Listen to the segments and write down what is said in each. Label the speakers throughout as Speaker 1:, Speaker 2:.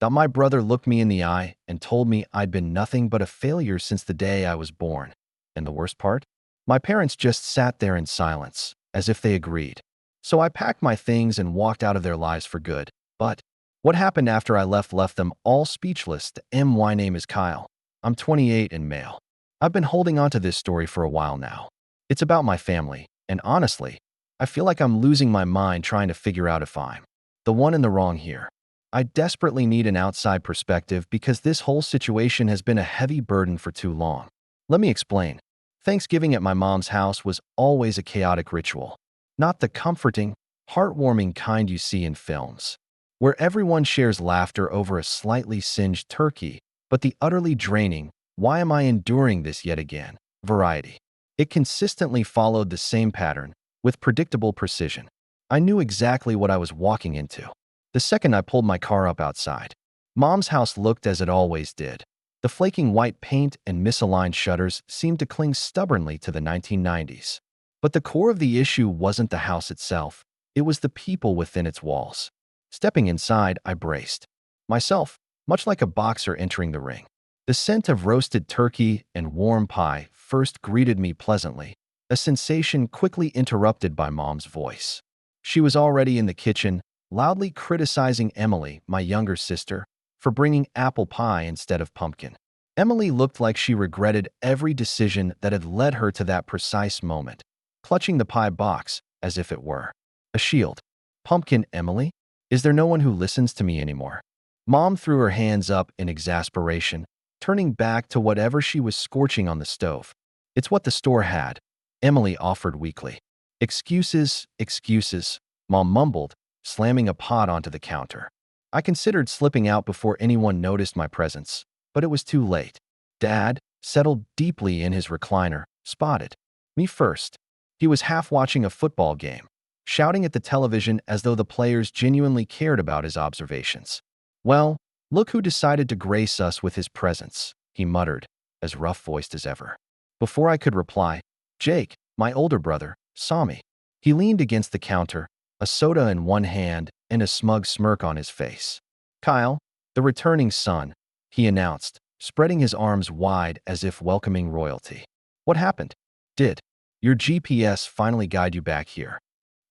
Speaker 1: That my brother looked me in the eye and told me I'd been nothing but a failure since the day I was born. And the worst part? My parents just sat there in silence, as if they agreed. So I packed my things and walked out of their lives for good. But what happened after I left them all speechless. My name is Kyle. I'm 28 and male. I've been holding on to this story for a while now. It's about my family, and honestly, I feel like I'm losing my mind trying to figure out if I'm the one in the wrong here. I desperately need an outside perspective because this whole situation has been a heavy burden for too long. Let me explain. Thanksgiving at my mom's house was always a chaotic ritual. Not the comforting, heartwarming kind you see in films, where everyone shares laughter over a slightly singed turkey, but the utterly draining, "Why am I enduring this yet again?" variety. It consistently followed the same pattern, with predictable precision. I knew exactly what I was walking into. The second I pulled my car up outside, Mom's house looked as it always did. The flaking white paint and misaligned shutters seemed to cling stubbornly to the 1990s. But the core of the issue wasn't the house itself, it was the people within its walls. Stepping inside, I braced myself, much like a boxer entering the ring. The scent of roasted turkey and warm pie first greeted me pleasantly, a sensation quickly interrupted by Mom's voice. She was already in the kitchen, loudly criticizing Emily, my younger sister, for bringing apple pie instead of pumpkin. Emily looked like she regretted every decision that had led her to that precise moment, clutching the pie box as if it were a shield. "Pumpkin, Emily? Is there no one who listens to me anymore?" Mom threw her hands up in exasperation, turning back to whatever she was scorching on the stove. "It's what the store had," Emily offered weakly. "Excuses, excuses," Mom mumbled, slamming a pot onto the counter. I considered slipping out before anyone noticed my presence, but it was too late. Dad, settled deeply in his recliner, spotted me first. He was half watching a football game, shouting at the television as though the players genuinely cared about his observations. "Well, look who decided to grace us with his presence," he muttered, as rough-voiced as ever. Before I could reply, Jake, my older brother, saw me. He leaned against the counter, a soda in one hand and a smug smirk on his face. "Kyle, the returning son," he announced, spreading his arms wide as if welcoming royalty. "What happened? Did your GPS finally guide you back here?"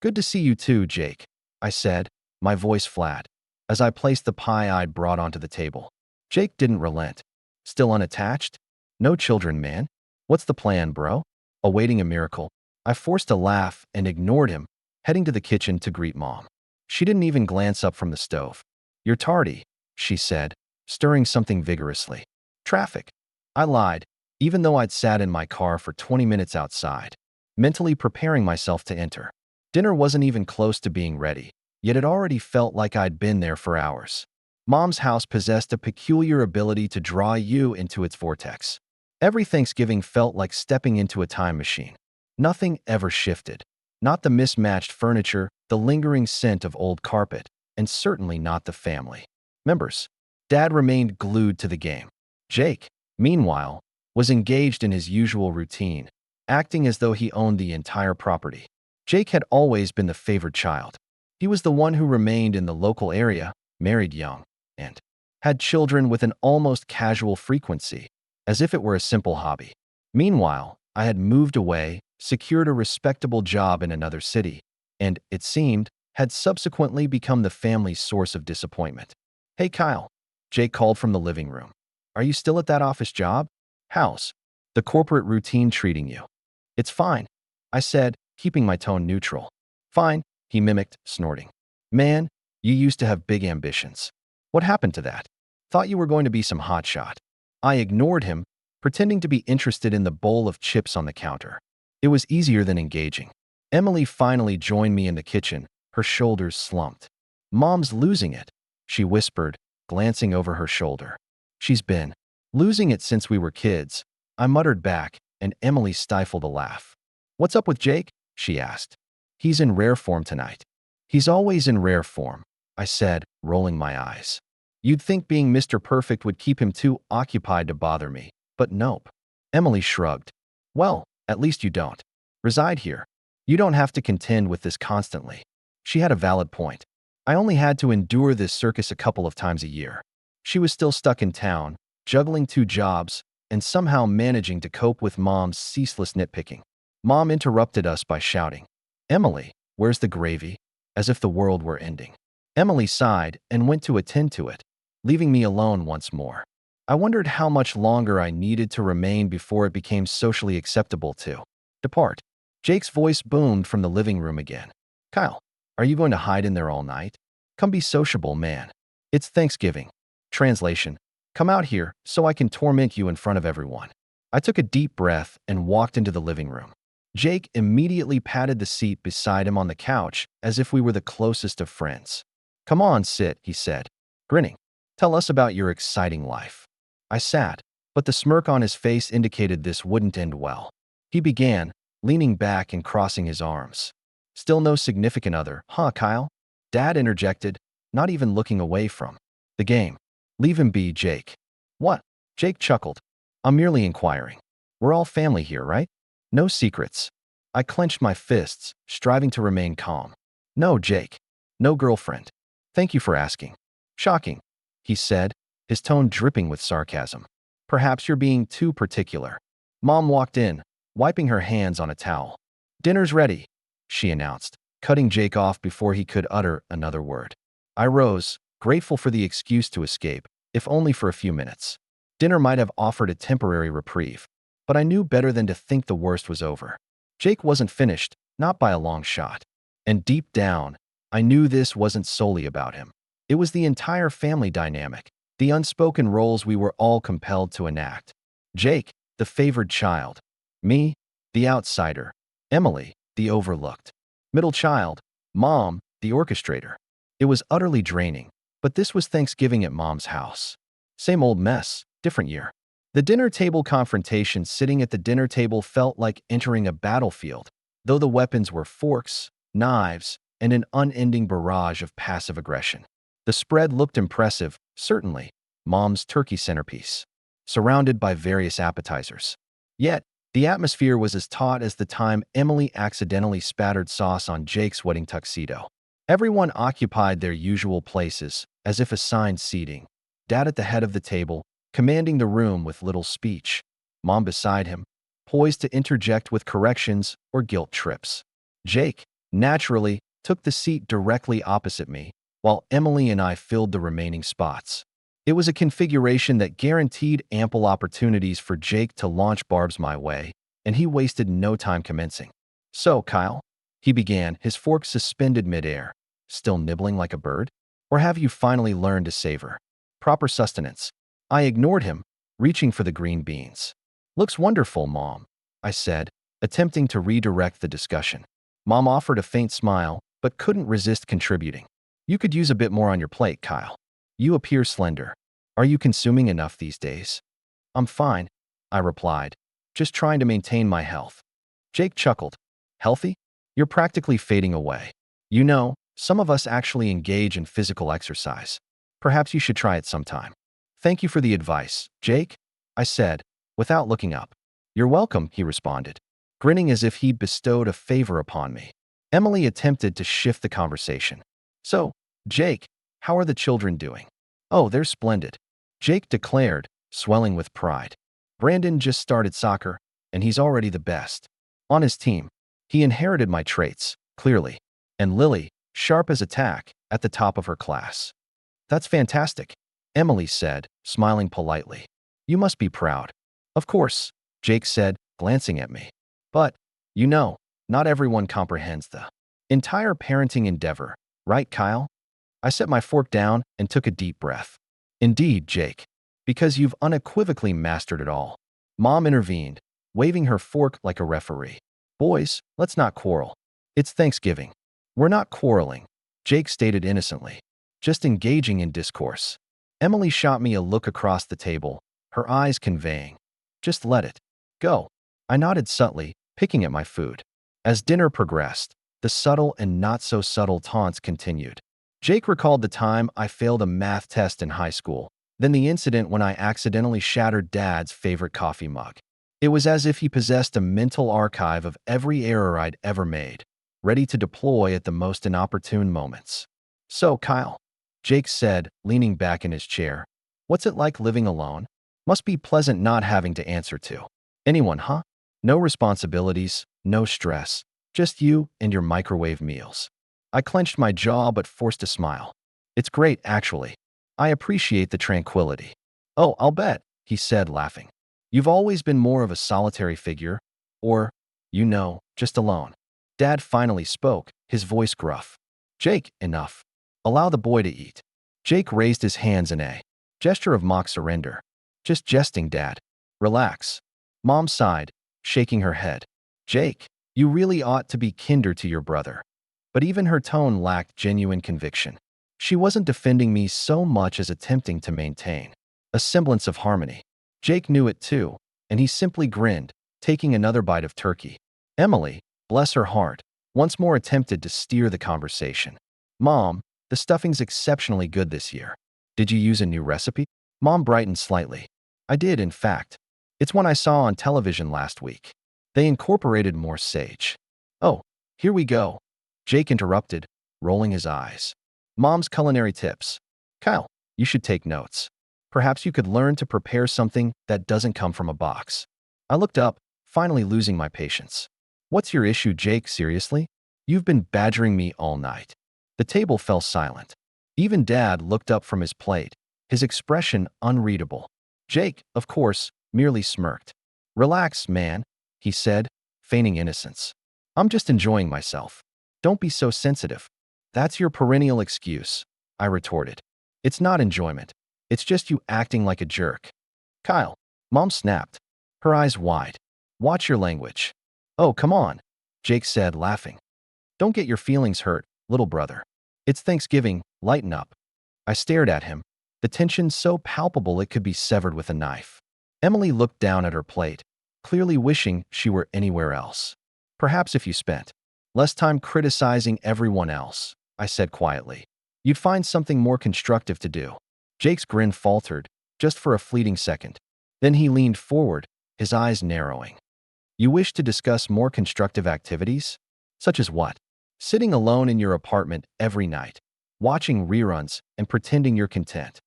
Speaker 1: "Good to see you too, Jake," I said, my voice flat, as I placed the pie I'd brought onto the table. Jake didn't relent. "Still unattached? No children, man? What's the plan, bro?" Awaiting a miracle, I forced a laugh and ignored him, heading to the kitchen to greet Mom. She didn't even glance up from the stove. "You're tardy," she said, stirring something vigorously. "Traffic." I lied, even though I'd sat in my car for 20 minutes outside, mentally preparing myself to enter. Dinner wasn't even close to being ready, yet it already felt like I'd been there for hours. Mom's house possessed a peculiar ability to draw you into its vortex. Every Thanksgiving felt like stepping into a time machine. Nothing ever shifted. Not the mismatched furniture, the lingering scent of old carpet, and certainly not the family members. Dad remained glued to the game. Jake, meanwhile, was engaged in his usual routine, acting as though he owned the entire property. Jake had always been the favored child. He was the one who remained in the local area, married young, and had children with an almost casual frequency, as if it were a simple hobby. Meanwhile, I had moved away, secured a respectable job in another city, and, it seemed, had subsequently become the family's source of disappointment. "Hey, Kyle," Jake called from the living room. "Are you still at that office job? How's the corporate routine treating you?" "It's fine," I said, keeping my tone neutral. "Fine," he mimicked, snorting. "Man, you used to have big ambitions. What happened to that? Thought you were going to be some hotshot." I ignored him, pretending to be interested in the bowl of chips on the counter. It was easier than engaging. Emily finally joined me in the kitchen, her shoulders slumped. "Mom's losing it," she whispered, glancing over her shoulder. "She's been losing it since we were kids," I muttered back, and Emily stifled a laugh. "What's up with Jake?" she asked. "He's in rare form tonight." "He's always in rare form," I said, rolling my eyes. You'd think being Mr. Perfect would keep him too occupied to bother me, but nope. Emily shrugged. "Well, at least you don't reside here. You don't have to contend with this constantly." She had a valid point. I only had to endure this circus a couple of times a year. She was still stuck in town, juggling 2 jobs, and somehow managing to cope with Mom's ceaseless nitpicking. Mom interrupted us by shouting, "Emily, where's the gravy?" as if the world were ending. Emily sighed and went to attend to it, leaving me alone once more. I wondered how much longer I needed to remain before it became socially acceptable to depart. Jake's voice boomed from the living room again. "Kyle, are you going to hide in there all night? Come be sociable, man. It's Thanksgiving." Translation: Come out here so I can torment you in front of everyone. I took a deep breath and walked into the living room. Jake immediately patted the seat beside him on the couch as if we were the closest of friends. "Come on, sit," he said, grinning. "Tell us about your exciting life." I sat, but the smirk on his face indicated this wouldn't end well. He began, leaning back and crossing his arms. "Still no significant other, huh, Kyle?" Dad interjected, not even looking away from the game. "Leave him be, Jake." "What?" Jake chuckled. "I'm merely inquiring. We're all family here, right? No secrets." I clenched my fists, striving to remain calm. "No, Jake. No girlfriend. Thank you for asking." "Shocking," he said, his tone dripping with sarcasm. "Perhaps you're being too particular." Mom walked in, wiping her hands on a towel. "Dinner's ready," she announced, cutting Jake off before he could utter another word. I rose, grateful for the excuse to escape, if only for a few minutes. Dinner might have offered a temporary reprieve, but I knew better than to think the worst was over. Jake wasn't finished, not by a long shot. And deep down, I knew this wasn't solely about him. It was the entire family dynamic, the unspoken roles we were all compelled to enact. Jake, the favored child. Me, the outsider. Emily, the overlooked. Middle child. Mom, the orchestrator. It was utterly draining, but this was Thanksgiving at Mom's house. Same old mess, different year. The dinner table confrontation sitting at the dinner table felt like entering a battlefield, though the weapons were forks, knives, and an unending barrage of passive aggression. The spread looked impressive, certainly, Mom's turkey centerpiece, surrounded by various appetizers. Yet, the atmosphere was as taut as the time Emily accidentally spattered sauce on Jake's wedding tuxedo. Everyone occupied their usual places, as if assigned seating. Dad at the head of the table, commanding the room with little speech. Mom beside him, poised to interject with corrections or guilt trips. Jake, naturally, took the seat directly opposite me, while Emily and I filled the remaining spots. It was a configuration that guaranteed ample opportunities for Jake to launch barbs my way, and he wasted no time commencing. "So, Kyle," he began, his fork suspended midair, "still nibbling like a bird? Or have you finally learned to savor proper sustenance?" I ignored him, reaching for the green beans. "Looks wonderful, Mom," I said, attempting to redirect the discussion. Mom offered a faint smile, but couldn't resist contributing. "You could use a bit more on your plate, Kyle. You appear slender. Are you consuming enough these days?" "I'm fine," I replied, "just trying to maintain my health." Jake chuckled. "Healthy? You're practically fading away. You know, some of us actually engage in physical exercise. Perhaps you should try it sometime." "Thank you for the advice, Jake," I said, without looking up. "You're welcome," he responded, grinning as if he'd bestowed a favor upon me. Emily attempted to shift the conversation. "So, Jake, how are the children doing?" "Oh, they're splendid," Jake declared, swelling with pride. "Brandon just started soccer, and he's already the best on his team. He inherited my traits, clearly. And Lily, sharp as a tack, at the top of her class." "That's fantastic," Emily said, smiling politely. "You must be proud." "Of course," Jake said, glancing at me. "But, you know, not everyone comprehends the entire parenting endeavor, right, Kyle?" I set my fork down and took a deep breath. "Indeed, Jake, because you've unequivocally mastered it all." Mom intervened, waving her fork like a referee. "Boys, let's not quarrel. It's Thanksgiving." "We're not quarreling," Jake stated innocently. "Just engaging in discourse." Emily shot me a look across the table, her eyes conveying, "Just let it go." I nodded subtly, picking at my food. As dinner progressed, the subtle and not-so-subtle taunts continued. Jake recalled the time I failed a math test in high school, then the incident when I accidentally shattered Dad's favorite coffee mug. It was as if he possessed a mental archive of every error I'd ever made, ready to deploy at the most inopportune moments. "So, Kyle," Jake said, leaning back in his chair, What's it like living alone? Must be pleasant not having to answer to anyone, huh? No responsibilities, no stress, just you and your microwave meals. I clenched my jaw but forced a smile. It's great, actually. I appreciate the tranquility. Oh, I'll bet, he said, laughing. You've always been more of a solitary figure, or, just alone. Dad finally spoke, his voice gruff. Jake, enough. Allow the boy to eat. Jake raised his hands in a gesture of mock surrender. Just jesting, Dad. Relax. Mom sighed, shaking her head. Jake, you really ought to be kinder to your brother. But even her tone lacked genuine conviction. She wasn't defending me so much as attempting to maintain a semblance of harmony. Jake knew it too, and he simply grinned, taking another bite of turkey. Emily, bless her heart, once more attempted to steer the conversation. Mom, the stuffing's exceptionally good this year. Did you use a new recipe? Mom brightened slightly. I did, in fact. It's one I saw on television last week. They incorporated more sage. Oh, here we go. Jake interrupted, rolling his eyes. Mom's culinary tips. Kyle, you should take notes. Perhaps you could learn to prepare something that doesn't come from a box. I looked up, finally losing my patience. What's your issue, Jake, seriously? You've been badgering me all night. The table fell silent. Even Dad looked up from his plate, his expression unreadable. Jake, of course, merely smirked. Relax, man, he said, feigning innocence. I'm just enjoying myself. Don't be so sensitive. That's your perennial excuse, I retorted. It's not enjoyment. It's just you acting like a jerk. Kyle, Mom snapped, her eyes wide. Watch your language. Oh, come on, Jake said, laughing. Don't get your feelings hurt, little brother. It's Thanksgiving, lighten up. I stared at him, the tension so palpable it could be severed with a knife. Emily looked down at her plate, clearly wishing she were anywhere else. Perhaps if you spent less time criticizing everyone else, I said quietly, you'd find something more constructive to do. Jake's grin faltered, just for a fleeting second. Then he leaned forward, his eyes narrowing. You wish to discuss more constructive activities? Such as what? Sitting alone in your apartment every night, watching reruns and pretending you're content.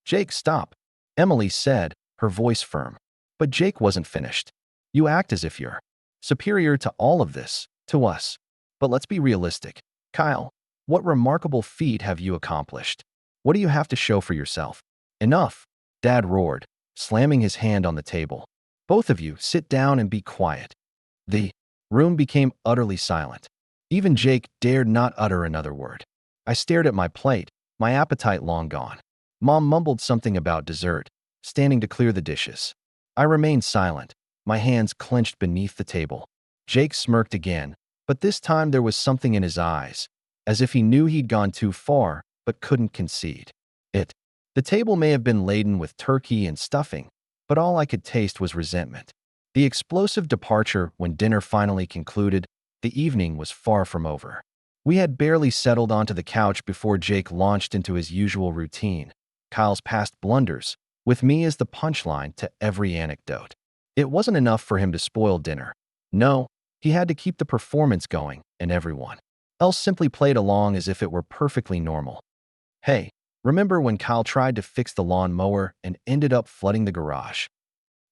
Speaker 1: Jake, stop, Emily said, her voice firm. But Jake wasn't finished. You act as if you're superior to all of this, to us. But let's be realistic. Kyle, what remarkable feat have you accomplished? What do you have to show for yourself? Enough, Dad roared, slamming his hand on the table. Both of you, sit down and be quiet. The room became utterly silent. Even Jake dared not utter another word. I stared at my plate, my appetite long gone. Mom mumbled something about dessert, standing to clear the dishes. I remained silent, my hands clenched beneath the table. Jake smirked again, but this time there was something in his eyes, as if he knew he'd gone too far, but couldn't concede. The table may have been laden with turkey and stuffing, but all I could taste was resentment. The explosive departure when dinner finally concluded, the evening was far from over. We had barely settled onto the couch before Jake launched into his usual routine, Kyle's past blunders, with me as the punchline to every anecdote. It wasn't enough for him to spoil dinner. No, he had to keep the performance going, and everyone else simply played along as if it were perfectly normal. Hey, remember when Kyle tried to fix the lawn mower and ended up flooding the garage?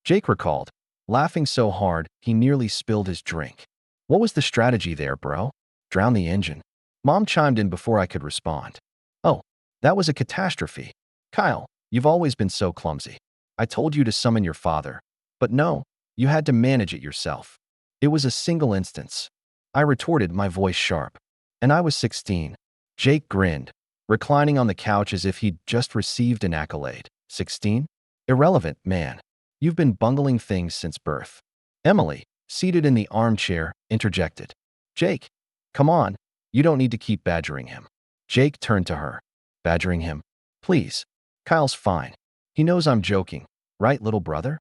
Speaker 1: Jake recalled, laughing so hard he nearly spilled his drink. What was the strategy there, bro? Drown the engine. Mom chimed in before I could respond. Oh, that was a catastrophe. Kyle, you've always been so clumsy. I told you to summon your father. But no, you had to manage it yourself. It was a single instance. I retorted, my voice sharp. And I was 16. Jake grinned, reclining on the couch as if he'd just received an accolade. 16? Irrelevant, man. You've been bungling things since birth. Emily, seated in the armchair, interjected. Jake, come on. You don't need to keep badgering him. Jake turned to her. Badgering him? Please. Kyle's fine. He knows I'm joking. Right, little brother?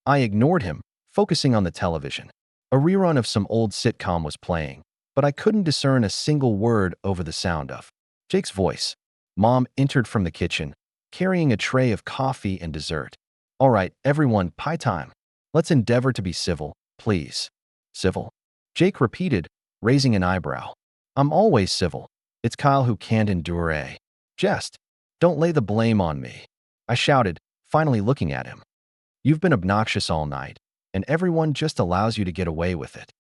Speaker 1: I ignored him, focusing on the television. A rerun of some old sitcom was playing, but I couldn't discern a single word over the sound of Jake's voice. Mom entered from the kitchen, carrying a tray of coffee and dessert. All right, everyone, pie time. Let's endeavor to be civil, please. Civil? Jake repeated, raising an eyebrow. I'm always civil. It's Kyle who can't endure a jest. Don't lay the blame on me, I shouted, finally looking at him. You've been obnoxious all night, and everyone just allows you to get away with it.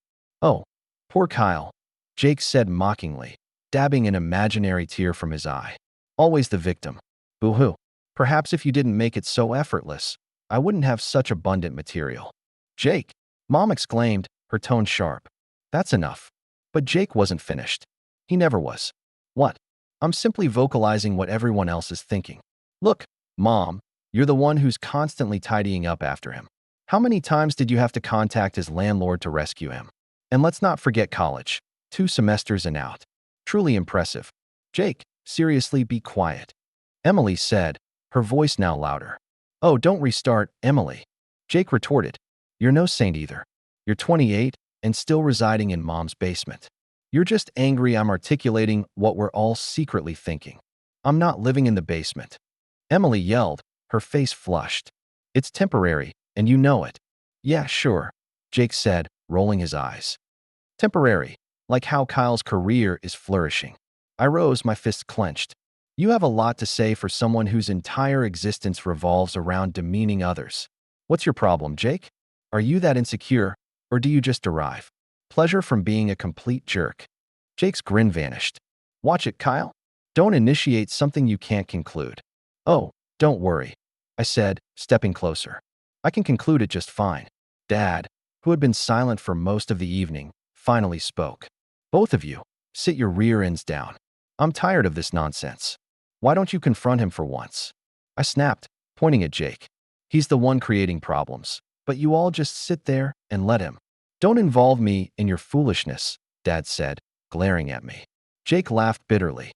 Speaker 1: Oh, poor Kyle, Jake said mockingly, dabbing an imaginary tear from his eye. Always the victim. Boo-hoo. Perhaps if you didn't make it so effortless, I wouldn't have such abundant material. Jake, Mom exclaimed, her tone sharp. That's enough. But Jake wasn't finished. He never was. What? I'm simply vocalizing what everyone else is thinking. Look, Mom, you're the one who's constantly tidying up after him. How many times did you have to contact his landlord to rescue him? And let's not forget college. 2 semesters and out. Truly impressive. Jake, seriously, be quiet. Emily said, her voice now louder. Oh, don't restart, Emily. Jake retorted. You're no saint either. You're 28 and still residing in Mom's basement. You're just angry I'm articulating what we're all secretly thinking. I'm not living in the basement. Emily yelled, her face flushed. It's temporary, and you know it. Yeah, sure, Jake said, rolling his eyes. Temporary, like how Kyle's career is flourishing. I rose, my fists clenched. You have a lot to say for someone whose entire existence revolves around demeaning others. What's your problem, Jake? Are you that insecure, or do you just derive pleasure from being a complete jerk? Jake's grin vanished. Watch it, Kyle. Don't initiate something you can't conclude. Oh, don't worry, I said, stepping closer. I can conclude it just fine. Dad, who had been silent for most of the evening, finally spoke. Both of you, sit your rear ends down. I'm tired of this nonsense. Why don't you confront him for once? I snapped, pointing at Jake. He's the one creating problems, but you all just sit there and let him. Don't involve me in your foolishness, Dad said, glaring at me. Jake laughed bitterly.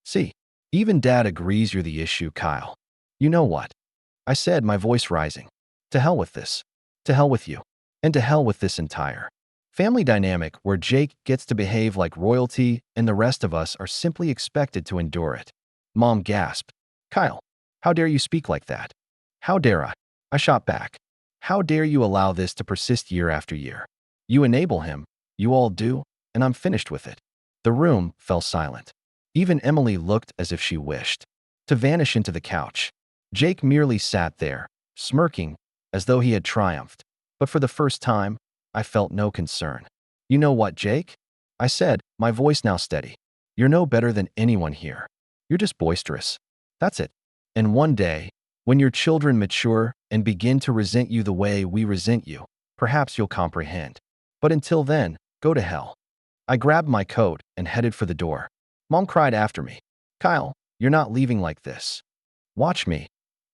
Speaker 1: See, even Dad agrees you're the issue, Kyle. You know what? I said, my voice rising. To hell with this. To hell with you. And to hell with this entire family dynamic where Jake gets to behave like royalty and the rest of us are simply expected to endure it. Mom gasped. Kyle, how dare you speak like that? How dare I? I shot back. How dare you allow this to persist year after year? You enable him, you all do, and I'm finished with it. The room fell silent. Even Emily looked as if she wished to vanish into the couch. Jake merely sat there, smirking, as though he had triumphed. But for the first time, I felt no concern. You know what, Jake? I said, my voice now steady. You're no better than anyone here. You're just boisterous. That's it. And one day, when your children mature and begin to resent you the way we resent you, perhaps you'll comprehend. But until then, go to hell. I grabbed my coat and headed for the door. Mom cried after me. Kyle, you're not leaving like this. Watch me,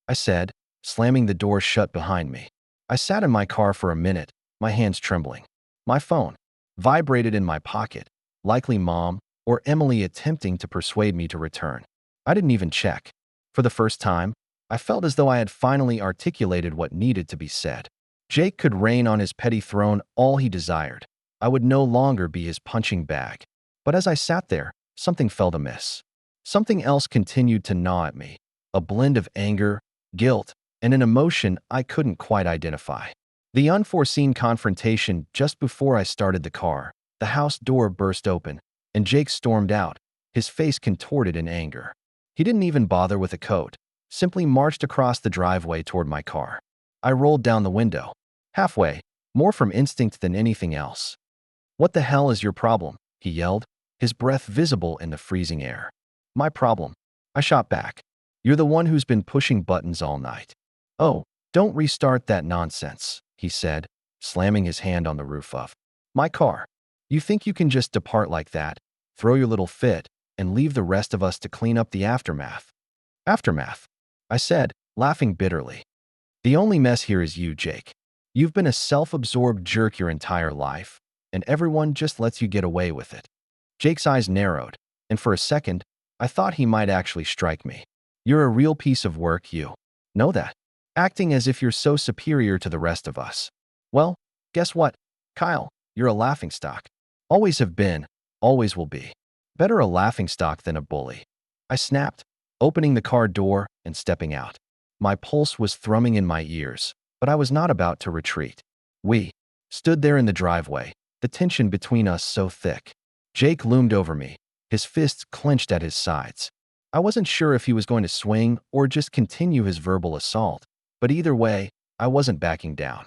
Speaker 1: I said, slamming the door shut behind me. I sat in my car for a minute, my hands trembling. My phone vibrated in my pocket, likely Mom or Emily attempting to persuade me to return. I didn't even check. For the first time, I felt as though I had finally articulated what needed to be said. Jake could reign on his petty throne all he desired. I would no longer be his punching bag. But as I sat there, something felt amiss. Something else continued to gnaw at me, a blend of anger, guilt, and an emotion I couldn't quite identify. The unforeseen confrontation just before I started the car, the house door burst open, and Jake stormed out, his face contorted in anger. He didn't even bother with a coat, simply marched across the driveway toward my car. I rolled down the window. Halfway, more from instinct than anything else. What the hell is your problem? He yelled, his breath visible in the freezing air. My problem? I shot back. You're the one who's been pushing buttons all night. Oh, don't restart that nonsense, he said, slamming his hand on the roof of my car. You think you can just depart like that, throw your little fit, and leave the rest of us to clean up the aftermath? Aftermath, I said, laughing bitterly. The only mess here is you, Jake. You've been a self-absorbed jerk your entire life, and everyone just lets you get away with it. Jake's eyes narrowed, and for a second, I thought he might actually strike me. You're a real piece of work, you know that? Acting as if you're so superior to the rest of us. Well, guess what, Kyle? You're a laughingstock. Always have been, always will be. Better a laughingstock than a bully. I snapped, opening the car door and stepping out. My pulse was thrumming in my ears, but I was not about to retreat. We stood there in the driveway, the tension between us so thick. Jake loomed over me, his fists clenched at his sides. I wasn't sure if he was going to swing or just continue his verbal assault, But either way, I wasn't backing down.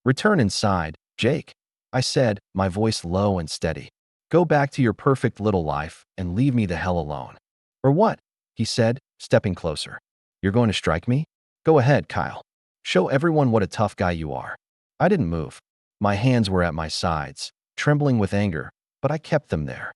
Speaker 1: Return inside, Jake, I said, my voice low and steady. Go back to your perfect little life and leave me the hell alone. Or what? He said, stepping closer. You're going to strike me? Go ahead, Kyle. Show everyone what a tough guy you are. I didn't move. My hands were at my sides, trembling with anger, but I kept them there.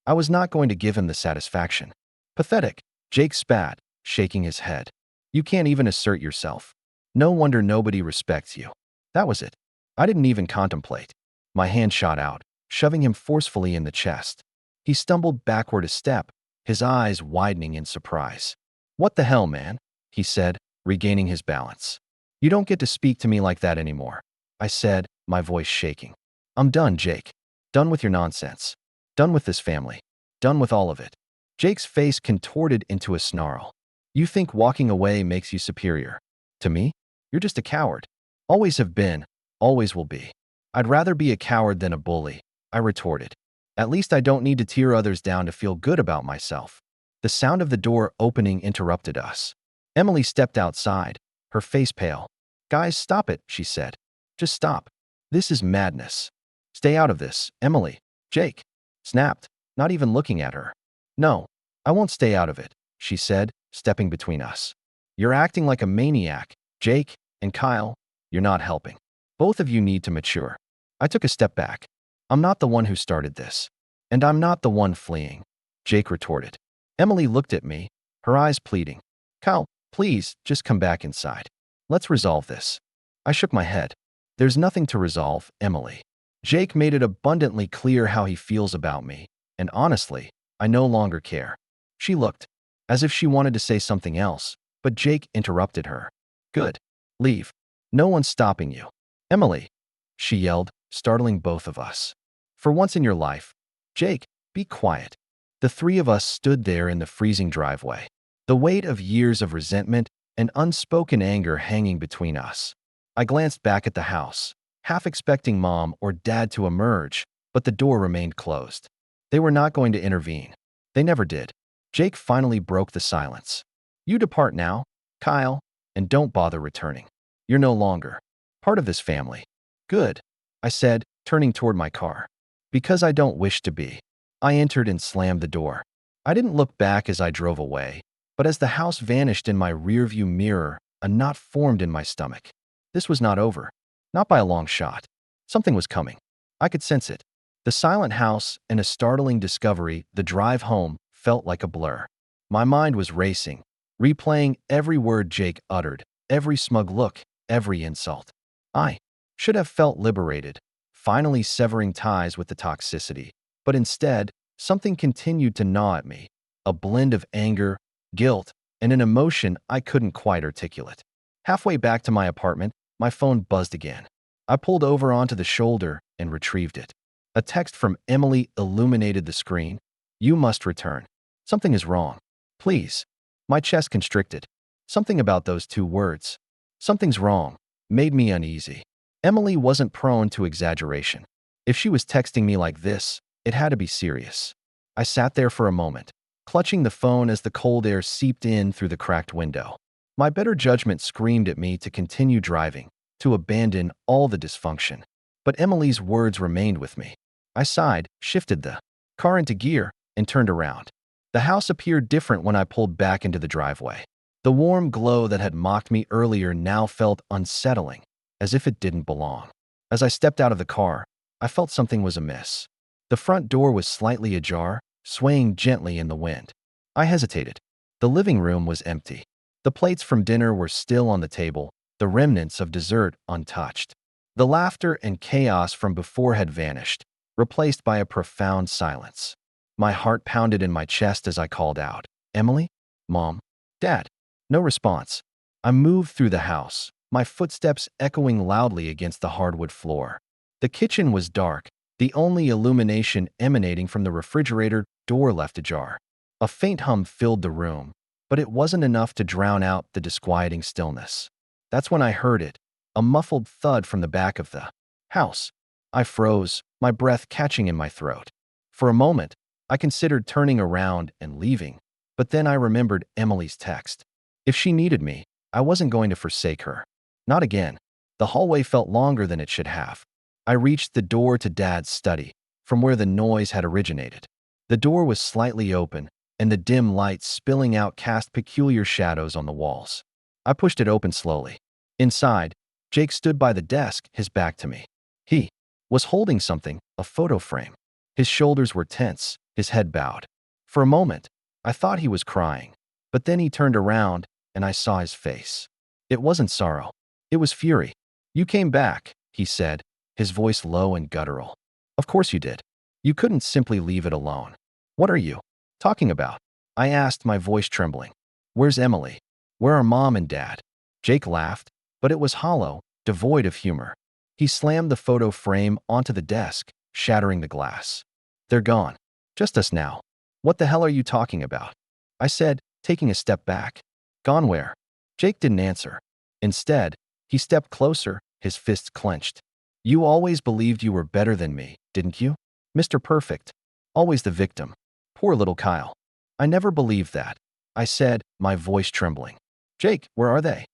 Speaker 1: I was not going to give him the satisfaction. Pathetic, Jake spat, shaking his head. You can't even assert yourself. No wonder nobody respects you. That was it. I didn't even contemplate. My hand shot out, shoving him forcefully in the chest. He stumbled backward a step, his eyes widening in surprise. What the hell, man? He said, regaining his balance. You don't get to speak to me like that anymore, I said, my voice shaking. I'm done, Jake. Done with your nonsense. Done with this family. Done with all of it. Jake's face contorted into a snarl. You think walking away makes you superior? To me? You're just a coward. Always have been, always will be. I'd rather be a coward than a bully, I retorted. At least I don't need to tear others down to feel good about myself. The sound of the door opening interrupted us. Emily stepped outside, her face pale. Guys, stop it, she said. Just stop. This is madness. Stay out of this, Emily. Jake snapped, not even looking at her. No, I won't stay out of it, she said, stepping between us. You're acting like a maniac, Jake, and Kyle, you're not helping. Both of you need to mature. I took a step back. I'm not the one who started this. And I'm not the one fleeing, Jake retorted. Emily looked at me, her eyes pleading. Kyle, please, just come back inside. Let's resolve this. I shook my head. There's nothing to resolve, Emily. Jake made it abundantly clear how he feels about me, and honestly, I no longer care. She looked, as if she wanted to say something else, but Jake interrupted her. Good. Leave. No one's stopping you. Emily, she yelled, startling both of us. For once in your life, Jake, be quiet. The three of us stood there in the freezing driveway, the weight of years of resentment and unspoken anger hanging between us. I glanced back at the house, half expecting Mom or Dad to emerge, but the door remained closed. They were not going to intervene. They never did. Jake finally broke the silence. You depart now, Kyle, and don't bother returning. You're no longer part of this family. Good, I said, turning toward my car. Because I don't wish to be. I entered and slammed the door. I didn't look back as I drove away, but as the house vanished in my rearview mirror, a knot formed in my stomach. This was not over. Not by a long shot. Something was coming. I could sense it. The silent house and a startling discovery, the drive home, felt like a blur. My mind was racing, replaying every word Jake uttered, every smug look, every insult. I should have felt liberated, finally severing ties with the toxicity. But instead, something continued to gnaw at me, a blend of anger, guilt, and an emotion I couldn't quite articulate. Halfway back to my apartment, my phone buzzed again. I pulled over onto the shoulder and retrieved it. A text from Emily illuminated the screen. You must return. Something is wrong. Please. My chest constricted. Something about those two words, something's wrong, made me uneasy. Emily wasn't prone to exaggeration. If she was texting me like this, it had to be serious. I sat there for a moment, clutching the phone as the cold air seeped in through the cracked window. My better judgment screamed at me to continue driving, to abandon all the dysfunction. But Emily's words remained with me. I sighed, shifted the car into gear, and turned around. The house appeared different when I pulled back into the driveway. The warm glow that had mocked me earlier now felt unsettling, as if it didn't belong. As I stepped out of the car, I felt something was amiss. The front door was slightly ajar, swaying gently in the wind. I hesitated. The living room was empty. The plates from dinner were still on the table, the remnants of dessert untouched. The laughter and chaos from before had vanished, replaced by a profound silence. My heart pounded in my chest as I called out, Emily? Mom? Dad? No response. I moved through the house, my footsteps echoing loudly against the hardwood floor. The kitchen was dark, the only illumination emanating from the refrigerator door left ajar. A faint hum filled the room, but it wasn't enough to drown out the disquieting stillness. That's when I heard it, a muffled thud from the back of the house. I froze, my breath catching in my throat. For a moment, I considered turning around and leaving, but then I remembered Emily's text. If she needed me, I wasn't going to forsake her. Not again. The hallway felt longer than it should have. I reached the door to Dad's study, from where the noise had originated. The door was slightly open, and the dim light spilling out cast peculiar shadows on the walls. I pushed it open slowly. Inside, Jake stood by the desk, his back to me. He was holding something, a photo frame. His shoulders were tense, his head bowed. For a moment, I thought he was crying, but then he turned around and I saw his face. It wasn't sorrow. It was fury. You came back, he said, his voice low and guttural. Of course you did. You couldn't simply leave it alone. What are you talking about? I asked, my voice trembling. Where's Emily? Where are Mom and Dad? Jake laughed, but it was hollow, devoid of humor. He slammed the photo frame onto the desk, shattering the glass. They're gone. Just us now. What the hell are you talking about? I said, taking a step back. Gone where? Jake didn't answer. Instead, he stepped closer, his fists clenched. You always believed you were better than me, didn't you? Mr. Perfect. Always the victim. Poor little Kyle. I never believed that, I said, my voice trembling. Jake, where are they?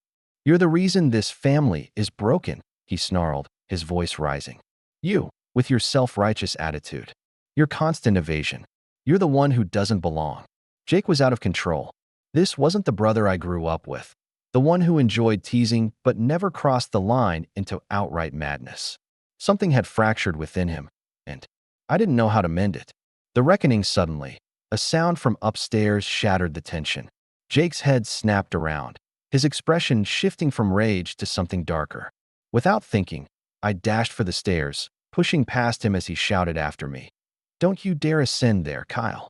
Speaker 1: You're the reason this family is broken, he snarled, his voice rising. You, with your self-righteous attitude. Your constant evasion. You're the one who doesn't belong. Jake was out of control. This wasn't the brother I grew up with. The one who enjoyed teasing but never crossed the line into outright madness. Something had fractured within him, and I didn't know how to mend it. The reckoning suddenly. A sound from upstairs shattered the tension. Jake's head snapped around, his expression shifting from rage to something darker. Without thinking, I dashed for the stairs, pushing past him as he shouted after me. Don't you dare ascend there, Kyle.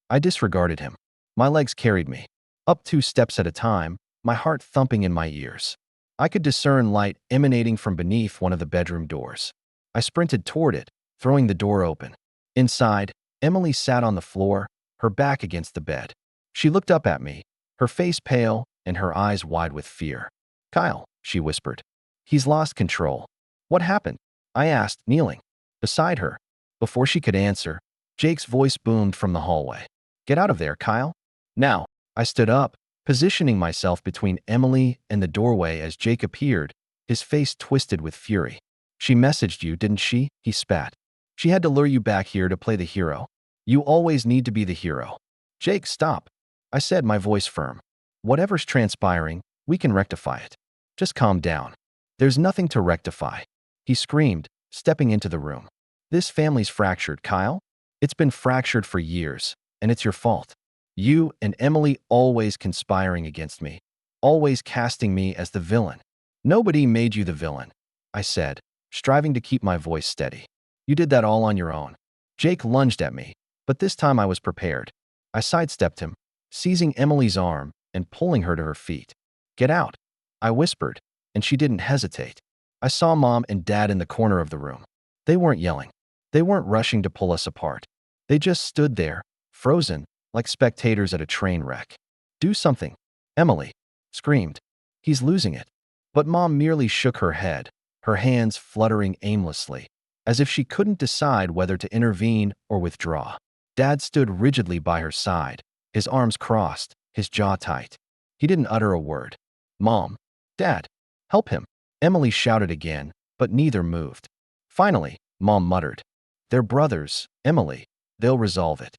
Speaker 1: I disregarded him. My legs carried me, up 2 steps at a time, my heart thumping in my ears. I could discern light emanating from beneath one of the bedroom doors. I sprinted toward it, throwing the door open. Inside, Emily sat on the floor, her back against the bed. She looked up at me, her face pale and her eyes wide with fear. Kyle, she whispered. He's lost control. What happened? I asked, kneeling beside her. Before she could answer, Jake's voice boomed from the hallway. Get out of there, Kyle. Now. I stood up, positioning myself between Emily and the doorway as Jake appeared, his face twisted with fury. She messaged you, didn't she? He spat. She had to lure you back here to play the hero. You always need to be the hero. Jake, stop. I said, my voice firm. Whatever's transpiring, we can rectify it. Just calm down. There's nothing to rectify. He screamed, stepping into the room. This family's fractured, Kyle. It's been fractured for years, and it's your fault. You and Emily always conspiring against me, always casting me as the villain. Nobody made you the villain, I said, striving to keep my voice steady. You did that all on your own. Jake lunged at me, but this time I was prepared. I sidestepped him, seizing Emily's arm and pulling her to her feet. Get out, I whispered, and she didn't hesitate. I saw Mom and Dad in the corner of the room. They weren't yelling. They weren't rushing to pull us apart. They just stood there, frozen, like spectators at a train wreck. Do something, Emily screamed. He's losing it. But Mom merely shook her head, her hands fluttering aimlessly, as if she couldn't decide whether to intervene or withdraw. Dad stood rigidly by her side, his arms crossed, his jaw tight. He didn't utter a word. Mom, Dad, help him, Emily shouted again, but neither moved. Finally, Mom muttered, they're brothers, Emily. They'll resolve it.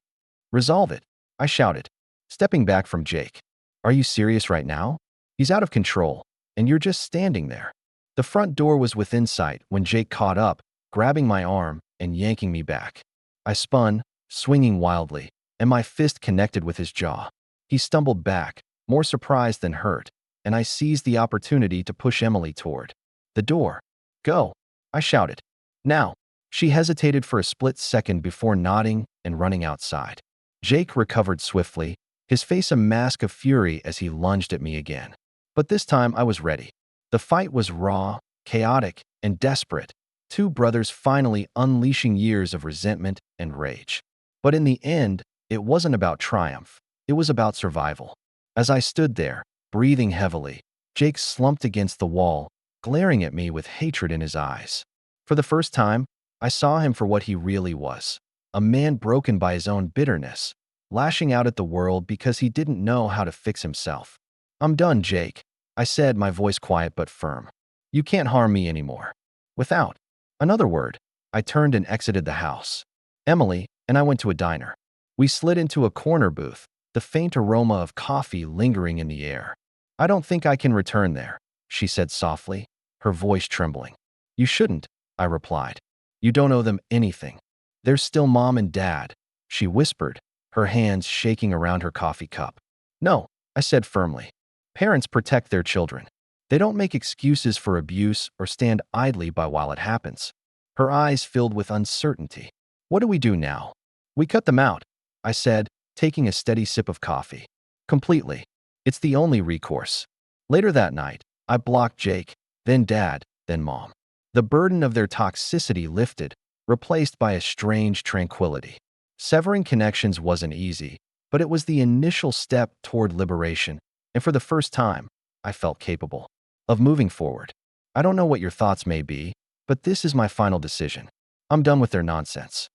Speaker 1: Resolve it, I shouted, stepping back from Jake. Are you serious right now? He's out of control, and you're just standing there. The front door was within sight when Jake caught up, grabbing my arm and yanking me back. I spun, swinging wildly, and my fist connected with his jaw. He stumbled back, more surprised than hurt, and I seized the opportunity to push Emily toward the door. Go, I shouted. Now. She hesitated for a split second before nodding and running outside. Jake recovered swiftly, his face a mask of fury as he lunged at me again. But this time I was ready. The fight was raw, chaotic, and desperate, 2 brothers finally unleashing years of resentment and rage. But in the end, it wasn't about triumph. It was about survival. As I stood there, breathing heavily, Jake slumped against the wall, glaring at me with hatred in his eyes. For the first time, I saw him for what he really was, a man broken by his own bitterness, lashing out at the world because he didn't know how to fix himself. I'm done, Jake, I said, my voice quiet but firm. You can't harm me anymore. Without another word, I turned and exited the house. Emily and I went to a diner. We slid into a corner booth, the faint aroma of coffee lingering in the air. I don't think I can return there, she said softly, her voice trembling. You shouldn't, I replied. You don't owe them anything. There's still Mom and Dad, she whispered, her hands shaking around her coffee cup. No, I said firmly. Parents protect their children. They don't make excuses for abuse or stand idly by while it happens. Her eyes filled with uncertainty. What do we do now? We cut them out, I said, taking a steady sip of coffee. Completely. It's the only recourse. Later that night, I blocked Jake, then Dad, then Mom. The burden of their toxicity lifted, replaced by a strange tranquility. Severing connections wasn't easy, but it was the initial step toward liberation, and for the first time, I felt capable of moving forward. I don't know what your thoughts may be, but this is my final decision. I'm done with their nonsense.